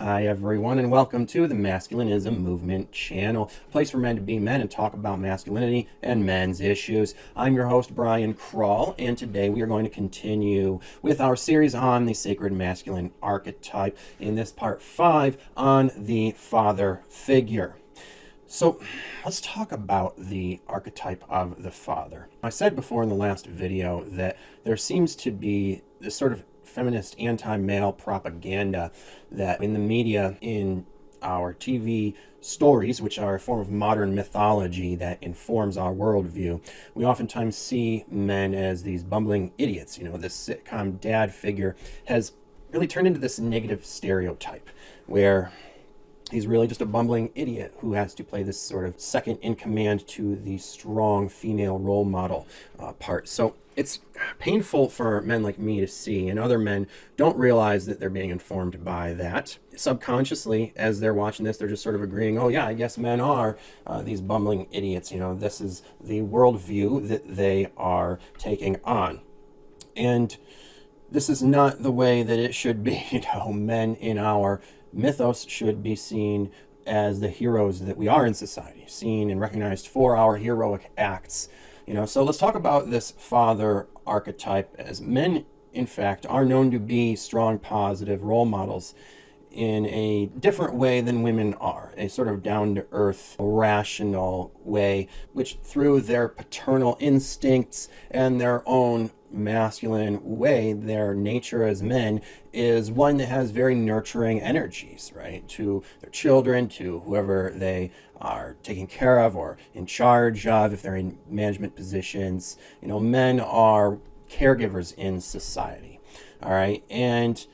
Hi everyone, and welcome to the Masculinism Movement channel, a place for men to be men and talk about masculinity and men's issues. I'm your host, Brian Krull, and today we are going to continue with our series on the Sacred Masculine Archetype, in this part 5 on the father figure. So let's talk about the archetype of the father. I said before in the last video that there seems to be this sort of feminist anti-male propaganda that in the media, in our TV stories, which are a form of modern mythology that informs our worldview, we oftentimes see men as these bumbling idiots. You know, this sitcom dad figure has really turned into this negative stereotype where he's really just a bumbling idiot who has to play this sort of second in command to the strong female role model part. So it's painful for men like me to see, and other men don't realize that they're being informed by that. Subconsciously, as they're watching this, they're just sort of agreeing, oh yeah, I guess men are these bumbling idiots. You know, this is the worldview that they are taking on. And this is not the way that it should be. You know, men in our mythos should be seen as the heroes that we are in society, seen and recognized for our heroic acts. You know, so let's talk about this father archetype, as men, in fact, are known to be strong, positive role models in a different way than women are, a sort of down-to-earth, rational way, which through their paternal instincts and their own masculine way, their nature as men is one that has very nurturing energies, right? To their children, to whoever they are taking care of or in charge of, if they're in management positions. You know, men are caregivers in society, all right? And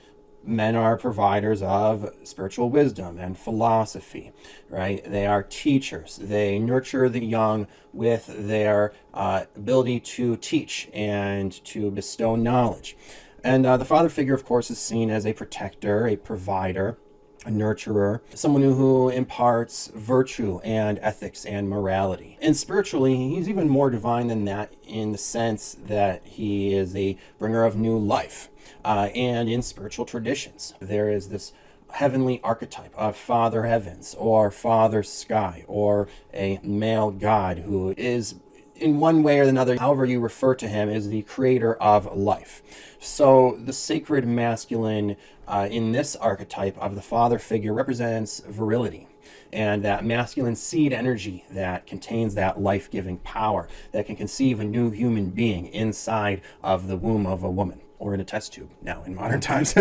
men are providers of spiritual wisdom and philosophy, right? They are teachers. They nurture the young with their ability to teach and to bestow knowledge. And the father figure, of course, is seen as a protector, a provider, a nurturer, someone who imparts virtue and ethics and morality. And spiritually, he's even more divine than that, in the sense that he is a bringer of new life. And in spiritual traditions, there is this heavenly archetype of Father Heavens or Father Sky, or a male god who is, in one way or another, however you refer to him, is the creator of life. So the sacred masculine in this archetype of the father figure represents virility, and that masculine seed energy that contains that life-giving power that can conceive a new human being inside of the womb of a woman, or in a test tube now in modern times.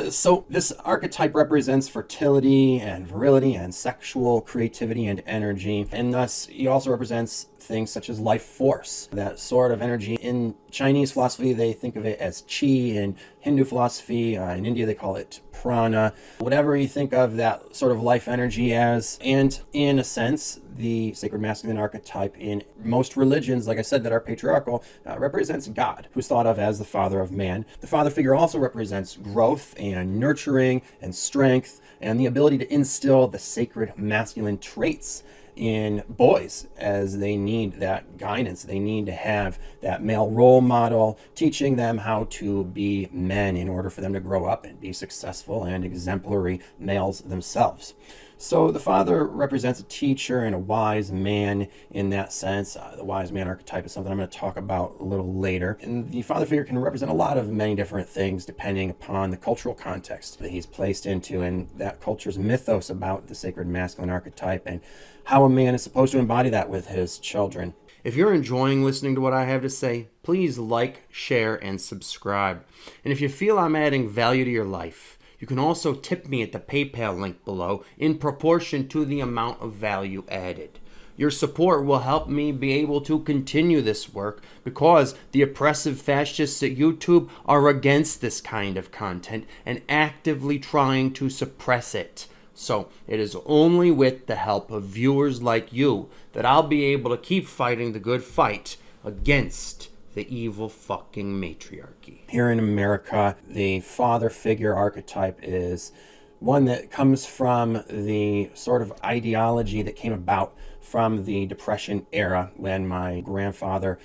So this archetype represents fertility and virility and sexual creativity and energy. And thus he also represents things such as life force, that sort of energy. In Chinese philosophy, they think of it as qi. In Hindu philosophy, in India, they call it prana. Whatever you think of that sort of life energy as. And in a sense, the sacred masculine archetype in most religions, like I said, that are patriarchal, represents God, who's thought of as the father of man. The father figure also represents growth and nurturing and strength and the ability to instill the sacred masculine traits in boys, as they need that guidance. They need to have that male role model teaching them how to be men in order for them to grow up and be successful and exemplary males themselves. So the father represents a teacher and a wise man in that sense. The wise man archetype is something I'm going to talk about a little later. And the father figure can represent a lot of many different things depending upon the cultural context that he's placed into, and that culture's mythos about the sacred masculine archetype and how a man is supposed to embody that with his children. If you're enjoying listening to what I have to say, please like, share, and subscribe. And if you feel I'm adding value to your life, you can also tip me at the PayPal link below in proportion to the amount of value added. Your support will help me be able to continue this work, because the oppressive fascists at YouTube are against this kind of content and actively trying to suppress it. So it is only with the help of viewers like you that I'll be able to keep fighting the good fight against the evil fucking matriarchy. Here in America, the father figure archetype is one that comes from the sort of ideology that came about from the Depression era when my grandfather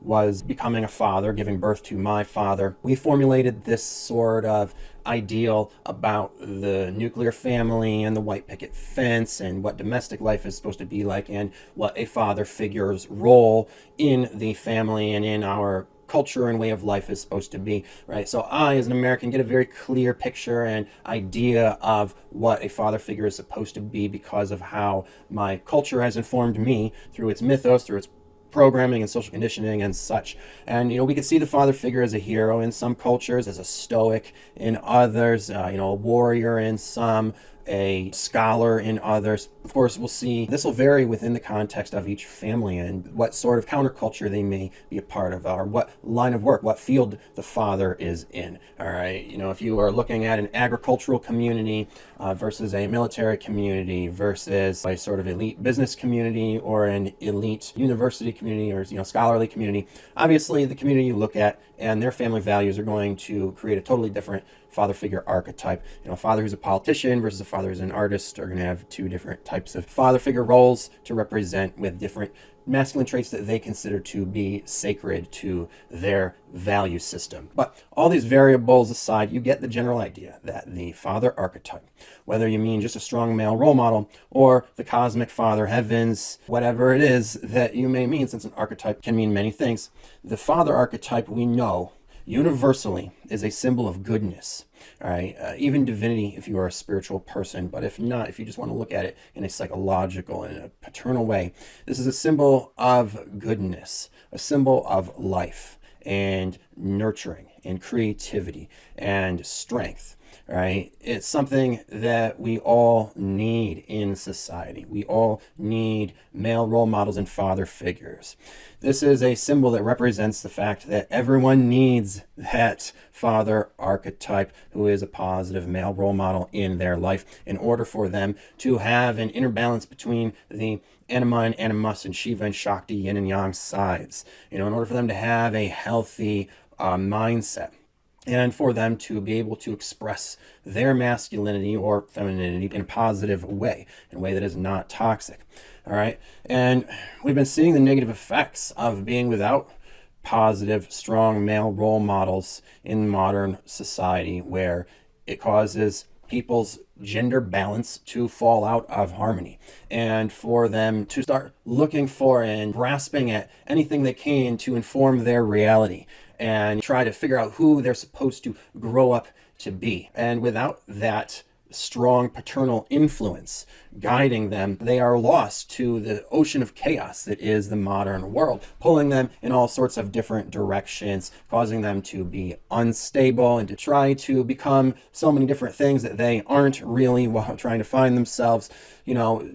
was becoming a father, giving birth to my father. We formulated this sort of ideal about the nuclear family and the white picket fence and what domestic life is supposed to be like and what a father figure's role in the family and in our culture and way of life is supposed to be, right? So I, as an American, get a very clear picture and idea of what a father figure is supposed to be because of how my culture has informed me through its mythos, through its programming and social conditioning and such. And we could see the father figure as a hero in some cultures, as a stoic in others, a warrior in some, a scholar in others. Of course, we'll see this will vary within the context of each family and what sort of counterculture they may be a part of, or what line of work, what field the father is in. All right, if you are looking at an agricultural community versus a military community versus a sort of elite business community or an elite university community or scholarly community, obviously the community you look at and their family values are going to create a totally different father figure archetype. A father who's a politician versus a father who's an artist are going to have two different types of father figure roles to represent with different masculine traits that they consider to be sacred to their value system. But all these variables aside, you get the general idea that the father archetype, whether you mean just a strong male role model or the cosmic father, heavens, whatever it is that you may mean, since an archetype can mean many things, the father archetype we know universally is a symbol of goodness. All right, even divinity if you are a spiritual person, but if not, if you just want to look at it in a psychological and a paternal way, this is a symbol of goodness, a symbol of life and nurturing and creativity and strength. Right? It's something that we all need in society. We all need male role models and father figures. This is a symbol that represents the fact that everyone needs that father archetype who is a positive male role model in their life in order for them to have an inner balance between the Anima and Animus and Shiva and Shakti, yin and yang sides. In order for them to have a healthy mindset. And for them to be able to express their masculinity or femininity in a positive way, in a way that is not toxic. All right. And we've been seeing the negative effects of being without positive, strong male role models in modern society, where it causes people's gender balance to fall out of harmony and for them to start looking for and grasping at anything they can to inform their reality and try to figure out who they're supposed to grow up to be. And without that strong paternal influence guiding them, they are lost to the ocean of chaos that is the modern world, pulling them in all sorts of different directions, causing them to be unstable and to try to become so many different things that they aren't really while trying to find themselves.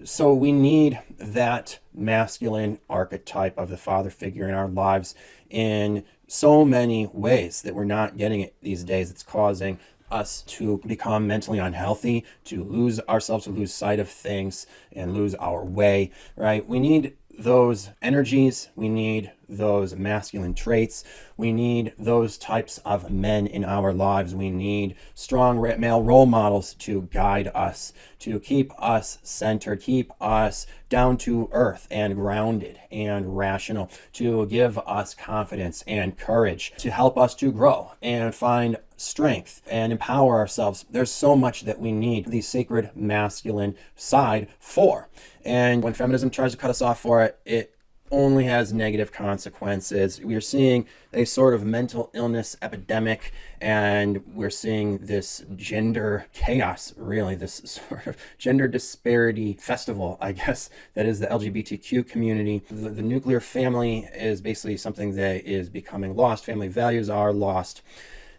So we need that masculine archetype of the father figure in our lives in so many ways that we're not getting it these days. It's causing us to become mentally unhealthy, to lose ourselves, to lose sight of things and lose our way, right? We need those energies. We need those masculine traits. We need those types of men in our lives. We need strong male role models to guide us, to keep us centered, keep us down to earth and grounded and rational, to give us confidence and courage, to help us to grow and find strength and empower ourselves. There's so much that we need the sacred masculine side for. And when feminism tries to cut us off for it, it only has negative consequences. We are seeing a sort of mental illness epidemic, and we're seeing this gender chaos, really, this sort of gender disparity festival, I guess, that is the LGBTQ community. The nuclear family is basically something that is becoming lost. Family values are lost.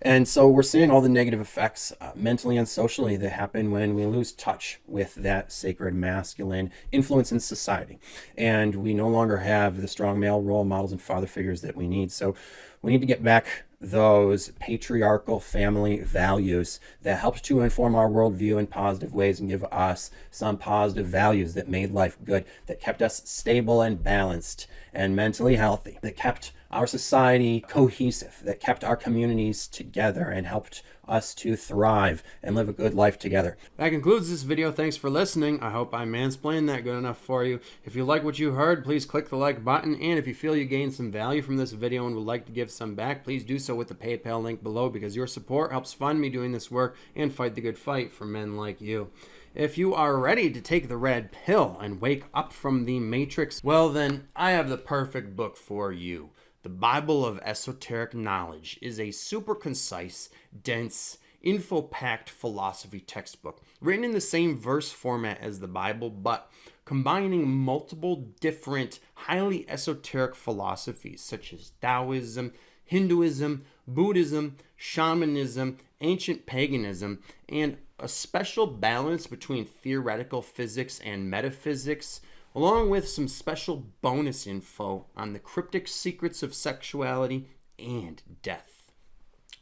And so we're seeing all the negative effects mentally and socially that happen when we lose touch with that sacred masculine influence in society. And we no longer have the strong male role models and father figures that we need. So we need to get back those patriarchal family values that helped to inform our worldview in positive ways and give us some positive values that made life good, that kept us stable and balanced and mentally healthy, that kept our society cohesive, that kept our communities together and helped us to thrive and live a good life together. That concludes this video. Thanks for listening. I hope I mansplained that good enough for you. If you like what you heard, please click the like button. And if you feel you gained some value from this video and would like to give some back, please do so with the PayPal link below, because your support helps fund me doing this work and fight the good fight for men like you. If you are ready to take the red pill and wake up from the matrix, well then, I have the perfect book for you. The Bible of Esoteric Knowledge is a super concise, dense, info-packed philosophy textbook, written in the same verse format as the Bible, but combining multiple different, highly esoteric philosophies such as Taoism, Hinduism, Buddhism, shamanism, ancient paganism, and a special balance between theoretical physics and metaphysics, along with some special bonus info on the cryptic secrets of sexuality and death.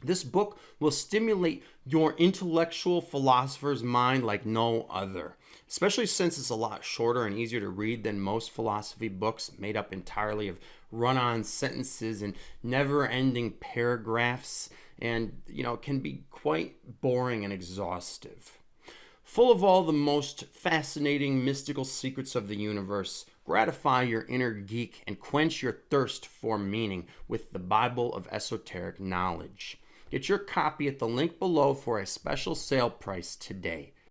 This book will stimulate your intellectual philosopher's mind like no other, especially since it's a lot shorter and easier to read than most philosophy books made up entirely of run-on sentences and never-ending paragraphs, and can be quite boring and exhaustive. Full of all the most fascinating mystical secrets of the universe, gratify your inner geek and quench your thirst for meaning with the Bible of Esoteric Knowledge. Get your copy at the link below for a special sale price today.